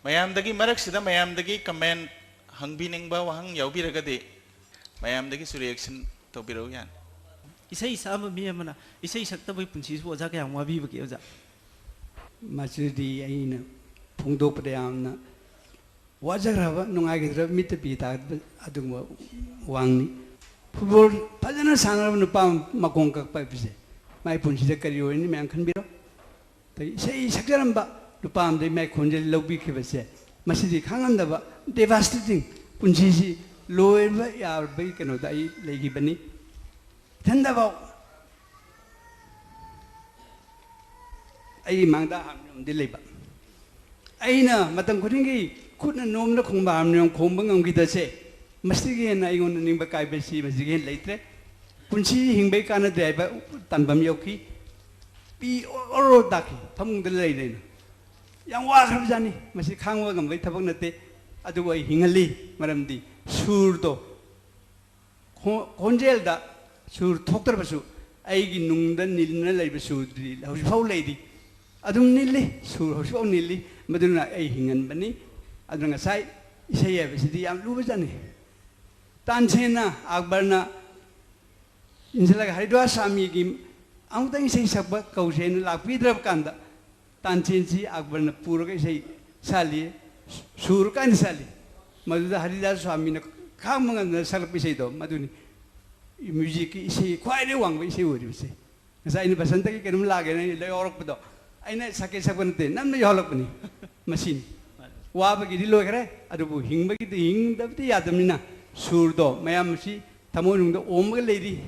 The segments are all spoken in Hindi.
mayamdagi maraksida mayamdagi comment hangbiningba wahang yaubiragadi mayamdagi su reaction tobiro yan isai sama mi amana isai sakta bai punchi su oza kaya wabi bagi oza masudi aina pungdo padayamna wajaraba nungagidra mita pita adungwa wangni football pajana sanarab nupa makong kakpa pise mai punchi da kari hoini mai angkan biro tai sei sakjaramba nupa amde mai khonjel lobbi ke base masidi khangandaba devastating punchi si loeba yar bai kano dai legi bani thandaba ai mangda hamnum de leba aina matam khudingi khudna nomna khongba hamnum khongba ngamgi da se masigi na ingon ningba kai besi masigi leitre punchi hingbai kana driver tanbam yoki pi oro daki thamung de lei nei yang wa khab jani masi khangwa gam bai thabak nate adu ai hingali maramdi sur do konjel da sur thoktar basu ai gi nungda nilna lei basu di hausi phau lei di adum nilli sur hausi phau nilli maduna ai hingan bani adunga sai isai ya besi di am lu bajani तानसेना अकबरना इंसलाग Haridwar स्वामी की अमुतंग इसे सब कौशेन लापीद्रब कांदा तानसेन जी अकबरना पूरा इसे साली सूर का साली मधुदा हरिद्वार स्वामी ने खाम मंगन सलप इसे दो मधुनी म्यूजिक की इसे क्वाइरे वांग इसे हो रही इसे ऐसा इन बसंत की कर्म लागे नहीं ले और पदो ऐने सके सब बनते नम नहीं हलक बनी मशीन वाह बगी दिलो करे अदबु हिंग बगी तो हिंग दबती यादम ना surdo mayam si tamo nung do omga lady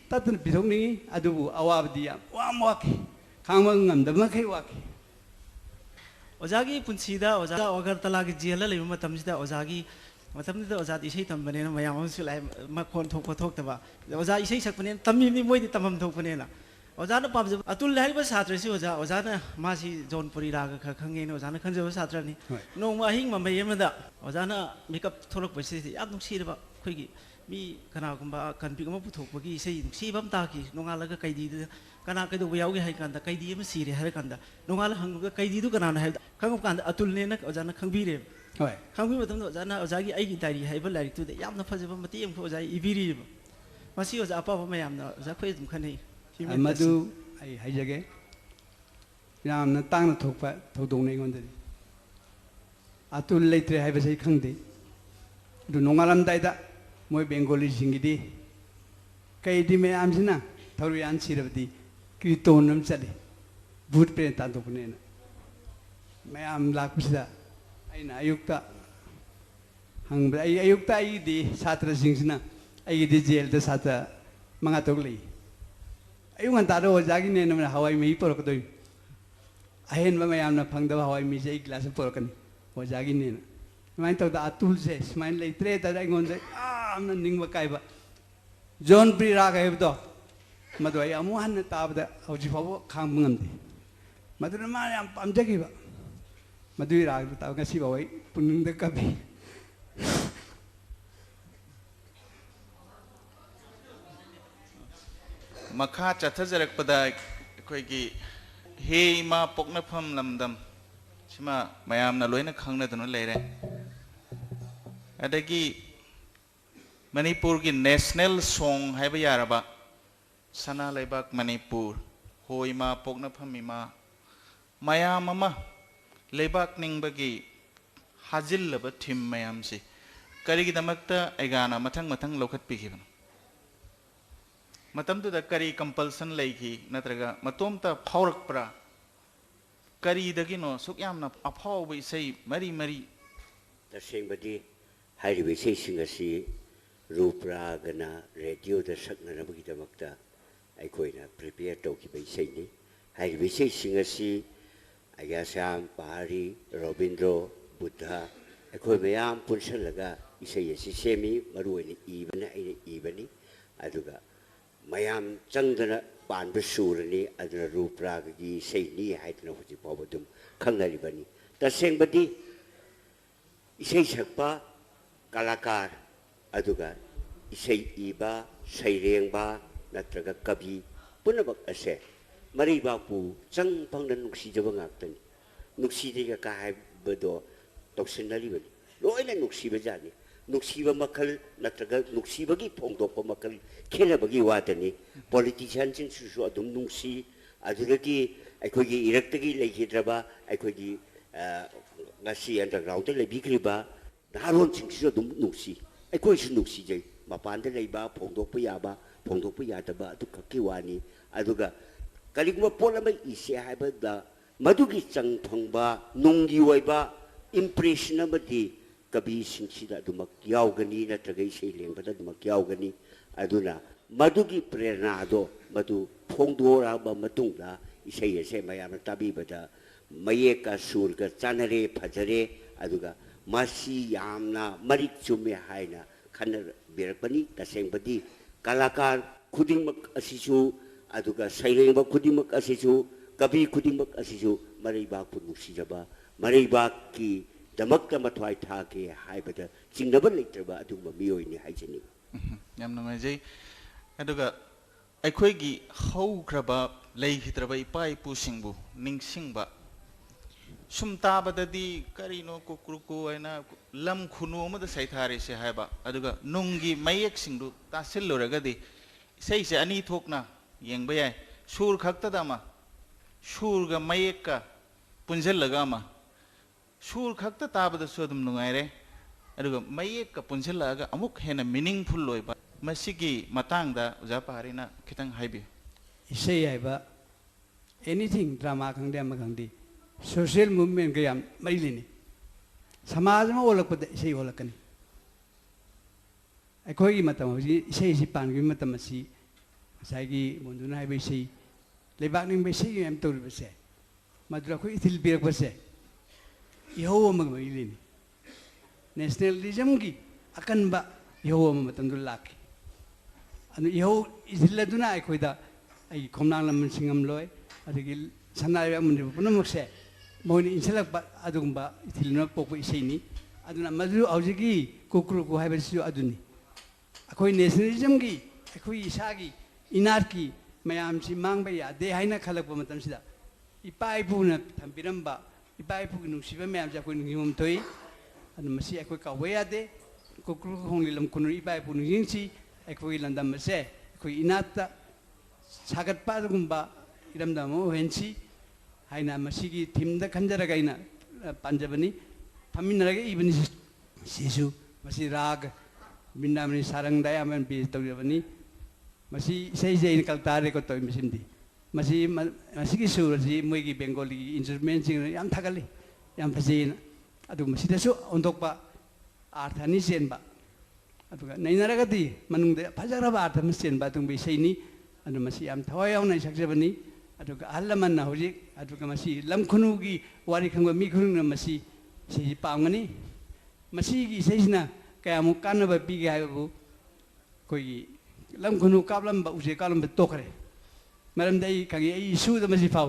tatun pisong ni adubu awabdi ya wa mwaki khamang ngam da makai waki ozagi punsida oza agar talagi jela le matamsida ozagi matamda oza isai tambane na mayam su lai ma khon thok thok taba oza isai sakpane tammi ni moi di tamam thokpane na oza na pamje atul lai ba satra si oza na ma si jonpuri raga kha khange na oza na khanje ba satra ni no ma hing ma mayam da oza na makeup tholok ba si yam nung si ba khoi gi mi kana gumba kan pi ma puthok ba gi sei si bam ta ki nonga la ga kai di kana kai do ba yaw gi hai kan da kai di ma si re har kan da nonga la hang ga kai di du kana na hai khang kan da atul ne na oza na khang bi re hoi khang bi matam oza na oza gi ai gi diary hai ba lai tu da yam na phaje ba mati em ko oza ibiri ba ma si oza apa ba mayam na oza khoi dum khanei madu ai haijage yamna tangna thokpa thodong nei ngon de atul leitre haiba sei khangde du nongalam daida moi bengali singidi kai di me amsina thorian sirabdi kritonam chale bhut pe ta do pune na me am lakpisa aina ayukta hang ai ayukta ai di satra singsina ai di jail da satra manga tok lei ayung antara ojagi ne namna hawai me porok doi ahen ba mayam na phang da hawai me sei glass porok ni ojagi ne na main to da atul se main lei tre da ngon de amna ning ba kai ba john pri ra ga hebdo madu ai amu han ta ba da hoji phaw khang ngam de madu na ma yam pam jagi ba madu ra ta ga si ba wai puning da ka bi makha chathajarak pada koi gi he ma pokna pham lamdam sima mayam na loina khangna dun leire adagi manipur gi national song haiba yaraba sana leibak manipur hoi ma pokna phami ma mayam ama leibak ningbagi hajil laba thim mayam si karigi damakta egana mathang mathang lokhat pikhiban matam tu da kari compulsion laiki natraga matom ta phaurak pra kari dagi no sukyam na aphau bi sei mari mari ta sengbadi hairi bi sei singasi rupra gana radio da sakna na bagi damakta ai koina prepare to ki bi sei ni hairi bi sei singasi ayasam pari robindro buddha ai koi mayam punsan laga isei si semi maru ni ibana ai ibani aduga mayam changdana panba surani aduna rupraga gi sei ni haitna hoji pawdum khangali bani tasengbadi isei sakpa kalakar aduga isei iba sairengba natraga kabi punabak ase mari ba pu chang pangna nuksi jaba ngaktani नुक्सीदेगा का हाइबदो तौसिनरिबनि लोइना नुक्सीबजानि नुक्सीबा मखल नत्रगा नुक्सीबगी फोंदोपा मखल खेलबगी वादनि पॉलिटिशियन सिंसु अदुम नुक्सी अदुदगी अखोगी इरक्तगी लेखिद्रबा अखोगी ngasi underground te lebikribा naron singsu adum nuksi अखोई सु नुक्सी जै मपान दे लेबा फोंदोप याबा फोंदोप यादबा अदु खक्की वानी अदुगा कलिगुम पोल अमा इसे हाइबदा मधुगी चंग फंगबा नुंगी ओइबा इम्प्रेशन अमदी कवि सिंसिदा अदुमक यावगनी नत्रगा इसे लेंबदा अदुमक यावगनी अदुना मधुगी प्रेरणा दो मधु फोंदोराबा मतुंगदा इसे यसे मयाम ताबीबदा मयेका सूरगा चानरे फजरे अदुगा मासी यामना मरिक चुमे हाइना खनर बेरपनी तसेंबदी कलाकार खुदिमक असिसु अदुगा सैलेंबा खुदिमक असिसु कवि खुदिमक असिसु मरैबा पुनुसिजबा मरैबा की दमकता मथवाई थाके हाइबदा चिंगनब लेत्रबा अदुगा मियोइनि हाइजनि याम नमाइजै अदुगा अखोइगी हौग्रबा लेखिद्रबा इपा इपुसिंबु निंगसिंबा सुम ताबददी करीनो कुकुरुकु हैना लम खुनु अमद सैथारे से हाइबा अदुगा नुंगी मयेक सिंगदु तासिल्लोरगदी सैसे अनि थोकना येंगबा याय सुर खक्तदामा सुरगा मयेकका पुंजलगामा सुर खक्ता ताबद सोदम नुंगाइरे अदुगा मयेकका पुंजलगा अमुक हेना मीनिंगफुल लोइबा मसिगी मतांगदा उजा पारिना खितंग हाइबि इसे हाइबा एनीथिंग ड्रामा खंगदे अमा खंगदि सोशल मूवमेंट के याम मरीलिनी समाज में ओलकपद इसे ओलकनी अखोई मतम होजी इसे इसे पानगी मतम असी साइगी मुंदुना है बेसी लेबानिंग बेसी याम तोर बसे मधुरा कोई इथिल बिरक बसे यहो अमग मरीलिनी नेशनलिज्म की अकनबा यहो अम मतम दु लाकी अनु यहो इथिल दुना अखोइदा आई खोमनांग लमन सिंगम लोय अदगी सनाय मुंदु पुनमक्से मोनी इंसलक अदुगुंबा इथिलना पोको इसेनी अदुना मधु औजिगी कुकुरुकु हाइबसियो अदुनी अखोई नेशनलिज्म की अखोई इसागी इनार की मयामसी मांगबा यादे हाइना खलकपा मतमसिदा इपा इपुना थंबिरंबा इपा इपुगी नुसिबा मयामसे अखोई नियम थोई अदु मसी अखोई कावे यादे कुकुरुकु होंगलिलम कुनु इपा इपु नियिंसी अखोई लंदमसे अखोई इनाता सागतपा अदुगुंबा इरमदमो हेंसी हाइना मसीगी थीम द खंजरगाइना पंजबनी फमिनरगे इबनी सिसु मसी राग बिंदामनी सारंगदाय अमन बी तौजबनी मसी सही जैन कलतारे को तोय मिसिंदी मसी मसीगी सुरजी मोइगी बेंगोली इंस्ट्रूमेंट सिंग याम थागली याम फजेना अदु मसीदसु ओंदोकपा आर्थानी सेनबा अदुगा नैनरगदी मनुंगदे फजरबा आर्थम सेनबा तुंबे सैनी अदु मसी याम थवाय यावना सक्सेबनी अदुगा अहलमन्ना होजिक अदुगा मसी लमखुनुगी वारी खंगबा मिखुनुना मसी सही पांगनी मसीगी सहीना कयामु कानबा पिगे हाइबु कोई लमखुनु काबलंबा उजे कालंबा तोखरे मरमदई खंगे आई सुद मसी फाउ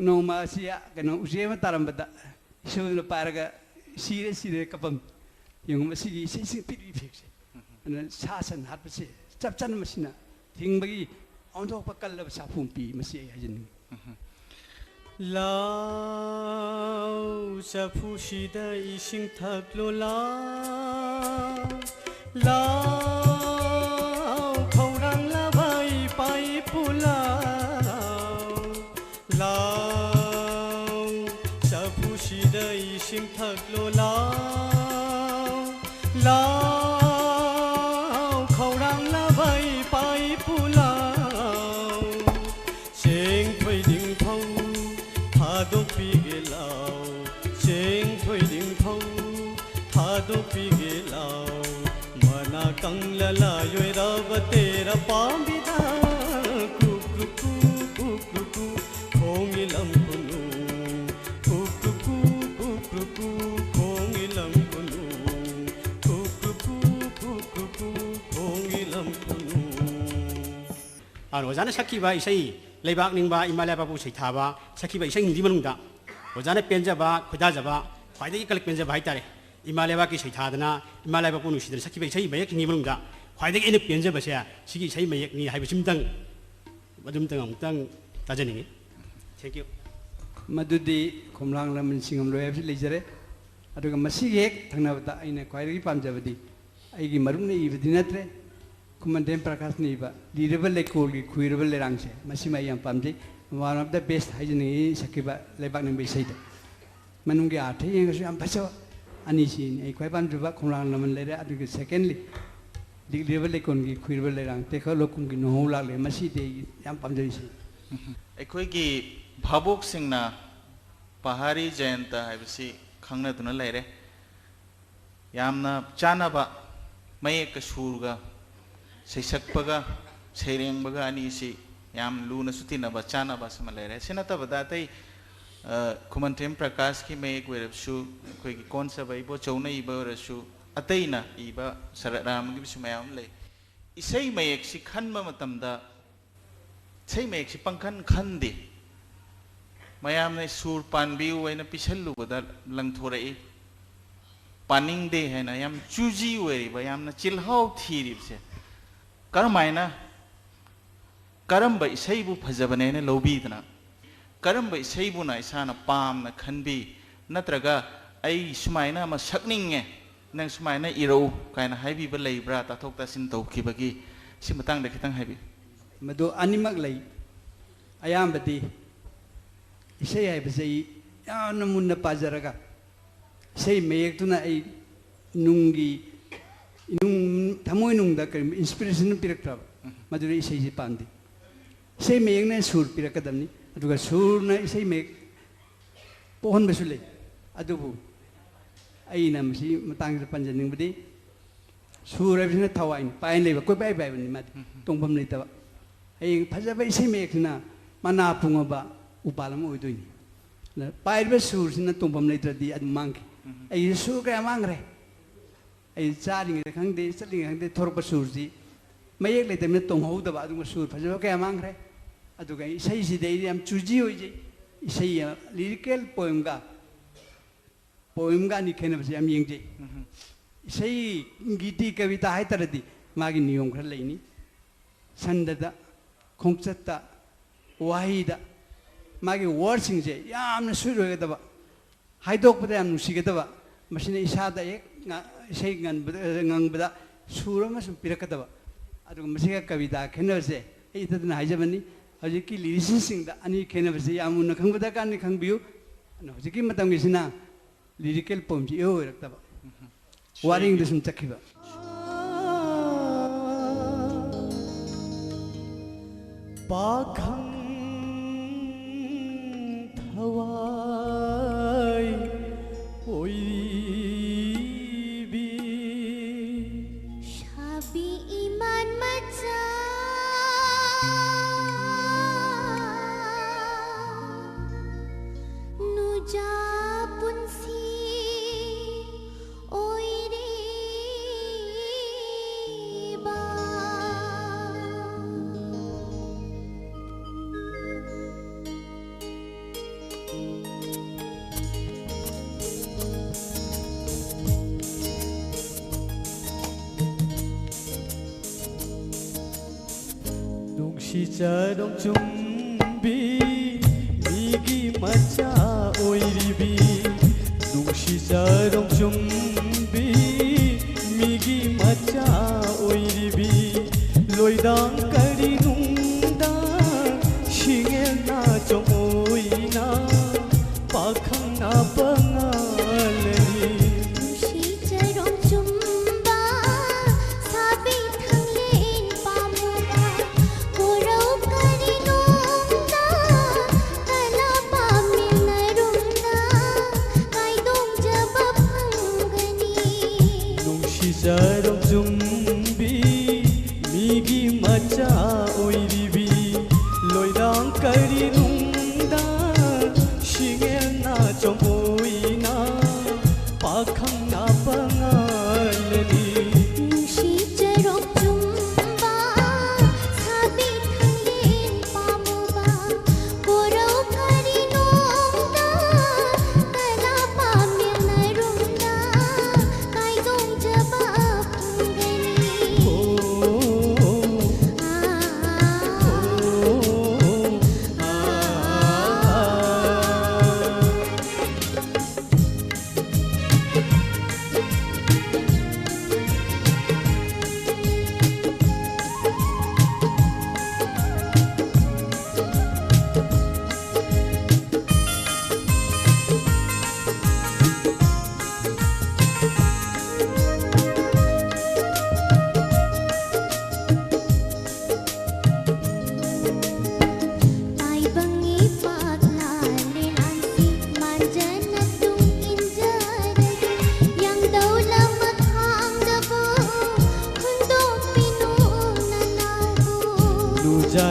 नोमा सिया कनो उजे मा तारंबदा सुदना पारगा सिरे सिरे कपम यंग मसीगी सही पिपि फिक्से अन सासन हातपसे चपचन मसिना थिंगबगी औंदोक पकल्लब साफुंपी मसी हाजिन लाउ साफुसिदा इसिं थाक्लो लाउ खौरां लाबाय पाइ पुला लाउ साफुसिदा इसिं थाक्लो लाउ खौरां लाबाय पाइ पुला मना कंगला योराब तेरा पांबिदा कुकुकु कुकुकु खोंगिलम कुनु कुकुकु कुकुकु खोंगिलम कुनु कुकुकु कुकुकु खोंगिलम कुनु आरो ओजाना सखीबा इसै लेबाक निंबा इमालेबाबु सैथाबा सखीबा इसै निदि मनुंदा ओजाना पेंजाबा खुदाजाबा ख्वाइदगी कलक पेंजाबा हाइतारे इमालेबा की सैथादना इमालेबा को नुसिदना सखीबा इसै मयक नि मनुंदा ख्वाइदगी एने पेंजाबसे सिगी इसै मयक नि हाइबसिमतंग मदुमतंग अमुतंग ताजनिंगी thank you मदुदी खोमलांग लमन Singham Loy hobby लेजरे अदुगा मसी हेक थंगनाबदा आइना क्वाइरगी पामजाबदी आइगी मरुमने इबदि नत्रे कुमंडेम प्रकाश नीबा लीरेबल लेकोलगी खुइरेबल लेरांगसे मसी माइ याम पामजे वन ऑफ द बेस्ट हाइजनी सकिबा लेबाक नंग बेसैदा मनुंगे आथे यंगसु याम फसो अनिसी आई क्वाइ पामजुबा खोमलांग लमन लेरे अदुगा सेकेंडली लीरेबल लेकोलगी खुइरेबल लेरांग तेखा लोकुंगी नोहौलाले मसी दे याम पामजैसी अखोइगी भाबुक सिंगना पहाड़ी जयंता है खाना लेरे यामना चानबा मयेक सूरगा सैसक्पगा सैरेंबगा अनीसी याम लूना सुतिनबा चानबा सम लेरे सिनतबदा तै खुमंथेम प्रकाश की मयेक वेरसु अखोइगी कोनसबा इबो चौना इबो रसु अतैना इबा सरराम की बिसु मयाम ले इसै मयेक सि खनबा मतमदा सै मयेक सि पंखन खनदे मयाम ने सूर पानबिउ वैना पिछलुबदा लंगथोरई पानिंग दे है ना याम चूजी वेरिबा यामना चिल्हाव थीरिबसे करमायना करंब इसैबु फजबनेने लौबीदना करंब इसैबुना इसाना पामना खनबी नत्रगा आई सुमायना मा सकनिंगे नंग सुमायना इरौ कायना हाइबीबा लेब्रा ताथोक तासिन तौखिबगी सि मतंग खितंग हाइबी मदो अनिमक लई अयामबदी इसे है बसे याना मुन्ना पाजरगा से मेयक्तुना आई नुंगी नुंग थमोय नुंगदा कर इंस्पिरेशन पिरक्तब मदुरे इसे जी पांदी से मेयंगने सुर पिरकदमनी अदुगा सुरना इसे मेक पोहन बसुले अदुबु आइना मसी मतंग पंजनिंगबदी सुर बिसना थवाइन पाइन लेबा कोइ बाय बायबनी मा तोंबम लेतबा आई फजबा इसे मेयक्तुना मना पुंगबा उपालम ओइदोइनी पाइरबे सुरसिना तोंबम लेत्रदी अदु मांगे आई सुर का मांगरे आई चारिंगे खंगदे चलिंगे खंगदे थोरप सुरजी मयेक लेतमे तोंहौदबा अदु सुर फजबा का मांगरे अदुगा इसै सिदे याम चुजी होइजे इसै लिरिकल पोएम गा नि खेनबसे याम यंगजे इसै गीति कविता हाइतरदी मागी नियम खर लेनी संददा खोंगचत्ता वाहिदा मागी वर्ड सिंगजे यामना सुरगदबा हाइदोकपदा याम नुसिगदबा मसिना इसादा एक इसै ngangबदा सुर अमसुम पिरकदबा अदुगा मसिगा कविता खेनबसे ए तदना हाइजबनी हजिकी लिरिसिसिंगदा अनि खेनबसे यामुना खंगबदा कानि खंगबियु हजिकी मतंगिसिना लिरिकल पोएम जी यो रक्तबा वारिंग दसुम चखिबा पाखं थवाई ओइबी शाबी ईमान मचा नुजा पुंसी 시자롱 준비 미기 맞자 오이리비 농시자롱 준비 미기 맞자 오이리비 로이당 까리 농다 싱엘나 좀 오이나 박항나 방알레니 자롱 준비 미기 맞자 오이리비 로이당 까리 농다 싱엘나 좀 오이나 박항나 방알레니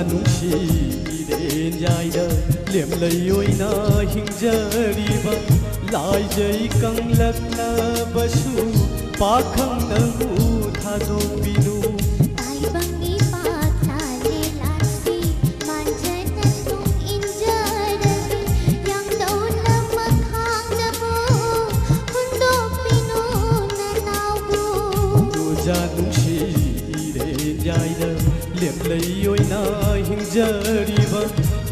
ꯅꯨꯡꯁꯤ ꯏꯔꯦꯟ ꯌꯥꯏꯗ ꯂꯦꯝꯂꯩ ꯍꯤꯡꯖꯔꯤꯕ ꯂꯥꯏꯖꯩ ꯀꯪꯂꯛꯂꯕꯁꯨ ꯄꯥꯈꯪꯅꯕꯨ ꯊꯥꯗꯣꯛꯄꯤꯅꯨ ꯇꯥꯏꯕꯪꯒꯤ ꯄꯥꯛꯊꯥꯂꯦ ꯂꯥꯟꯁꯤ ꯃꯥꯟꯖꯅ ꯇꯨꯡ ꯏꯟꯖꯔꯒꯦ ꯌꯥꯡꯗꯧꯅ ꯃꯈꯥꯡꯗꯕꯨ ꯍꯨꯟꯗꯣꯛꯄꯤꯅꯨ ꯅꯅꯥꯎꯕꯨ ꯅꯣꯖꯥ ꯅꯨꯡꯁꯤ ꯏꯔꯦꯟ ꯌꯥꯏꯗ ꯂꯦꯝꯂꯩ ꯍꯤꯡꯖꯔꯤꯕ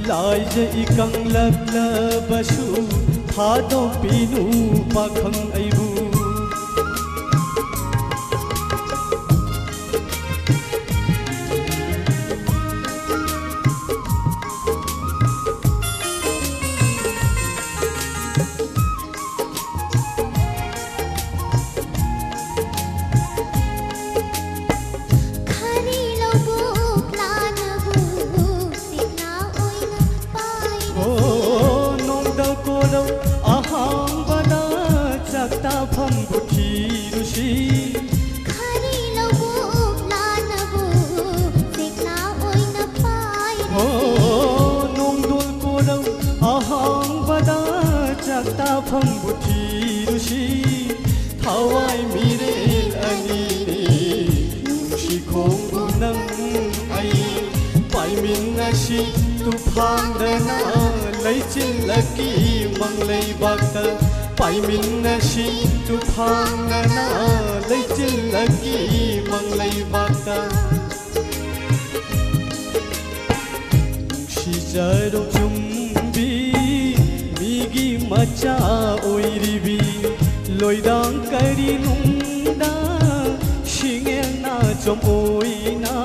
ꯂꯥꯏꯖꯩ ꯀꯪꯂꯛꯂꯕꯁꯨ ꯊꯥꯗꯣꯛꯄꯤꯅꯨ ꯄꯥꯈꯪ ꯑꯩꯕꯨ khari lobuk lanabu sikna oina pai nongda kodau ahambada chakta phambu thirusi khari lobuk lanabu sikna oina pai nongdol kodau ahambada chakta phambu thirusi thawai mirel ani nusi khongbu nang ai paiminasi tu phangdana leichilaki mangleibakta paiminasi tu phangdana leichilaki mangleibakta nungsijarok chumbi migi macha oiribi loidang kari nungda shingena chom oina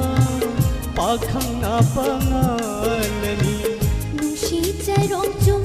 pakhang na pangalani nungsi jarong chum